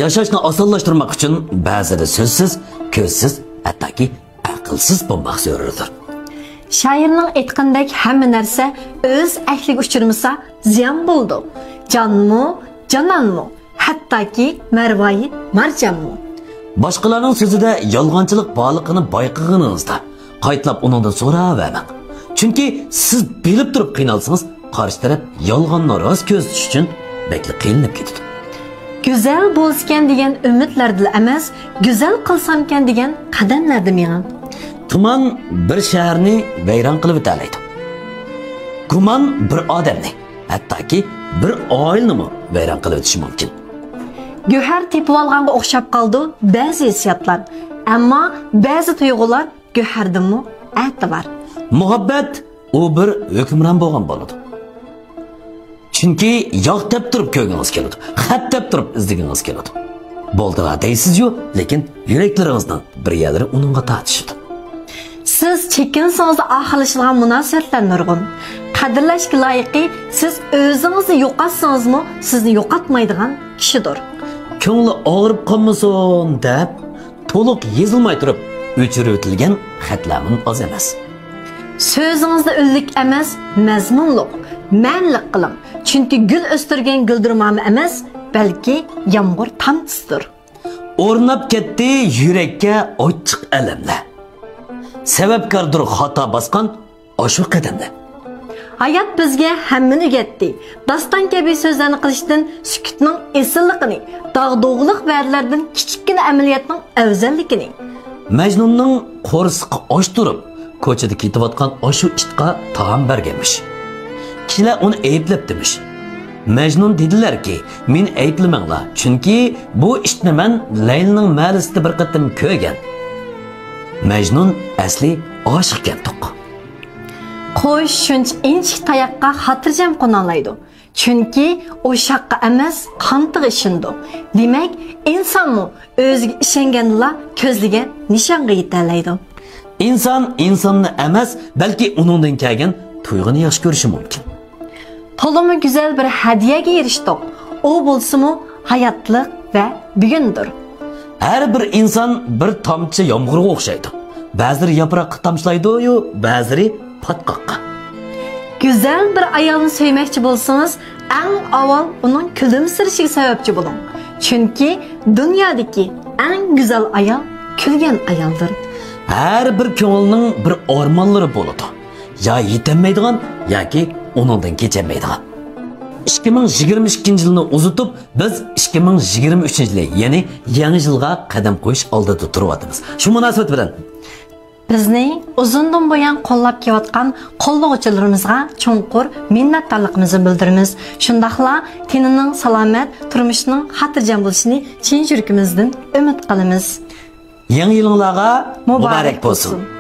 Yashashni osonlashtirmoq uchun ba'zida so'zsiz, ko'zsiz, hattoki aqlsiz bo'lmoq zarurdir. Shoirning aytgandek hamma narsa o'z ahliga uchirmasa ziyon bo'ldi. Jonmi, jononmi, hattoki marvoyi marjonmi. Boshqalarning so'zida yolg'onchilik borligini bayqaganingizda qaytlab uningdan so'ravering. Chunki siz bilib turib qiynalsangiz, qarshi taraf yolg'onni rost ko'rsatish uchun bekli qiynalib ketadi. Go'zal bo'lsam degan umidlardan emas, go'zal qilsamkan degan qadamlardan men. Tuman bir shaharni vayron qilib o'tadi. Gumon bir odamni, hattoki bir oilani vayron qilib o'tishi mumkin. Go'har tepib olganga o'xshab qoldi ba'zi hissiyotlar, ammo ba'zi tuyg'ular go'hardimi ati bor. Muhabbat u bir hukmron bo'lgan bo'ladi. Chunki yo'q deb turib ko'nglingiz keladi, xat deb turib izlagingiz keladi. Bo'ldi deysiz-yu, lekin yuraklaringizdan bir yerlari uningga tortishadi. Siz chekinsangiz oxirlashgan munosabatlar nurg'un. Qadrlashga loyiqi siz o'zingizni yo'qotsangizmi, sizni yo'qotmaydigan kishidir. Ko'ngli og'rib qolmasin deb to'liq yezilmay turib o'chirib o'tilgan xatlarning oz emas. So'zingizda ullik emas, mazmunliq, ma'nilik qiling. Chunki gul o'stirgan guldirmami emas, balki yomg'ir tomchisidir. O'rnab ketdi yurakka ochiq alamlar. Sababkordir xato bosgan oshu qadamda. Hayot bizga hammani o'rgatdi. Doston kabi so'zlarni qilishdan sukutning esilligini, dog'dog'liq va'dalardan kichikgina amaliyotning afzalligini. Majnunning qo'rsiqi ochtirib, ko'chada ketayotgan oshu itqa taom berganmish. Kishilar uni ayblab demish. Majnun dedilarki, "Men ayblamanglar, chunki bu ishni men Laylining ma'lisida bir qatim ko'rgan." Majnun asli oshiqgan to'q. Qo'sh shuncha inchik tayoqqa xotirjam qo'nalaydi. Chunki o shaqqa emas, qantiq ishindi. Demak, insonmi o'ziga ishonganlar ko'zliga nishonga yetalaydi. Inson insonni emas, balki uningdan kelgan tuyg'uni yaxshi ko'rishi mumkin. To'limi go'zal bir hadiyaga erishdik. O bo'lsa-mu hayotlik va bugundir. Har bir inson bir tomchi yomg'irga o'xshaydi. Ba'zilari yaproqqa tomchilaydi-yu, ba'zilari patqoqqa. Go'zal bir ayolni sevmoqchi bo'lsangiz, eng avval uning kulimsirishiga sababchi bo'ling. Chunki dunyodagi eng go'zal ayol kulgan ayoldir. Har bir ko'ngilning bir ormonlari bo'ladi. Ya yetolmaydigan yoki uningdan kecholmaydigan. 2022-yilni uzitib, biz 2023-yil, ya'ni yangi yilga qadam qo'yish oldida turyapmiz. Shu munosabat bilan bizni uzundan buyon qo'llab kelayotgan qo'llovchilarimizga cho'nqur minnatdorligimizni bildiramiz. Shundaqla tenining salomat, turmushining xotirjam bo'lishini chin yuragimizdan umid qilamiz. Yangi yilingizga muborak bo'lsin.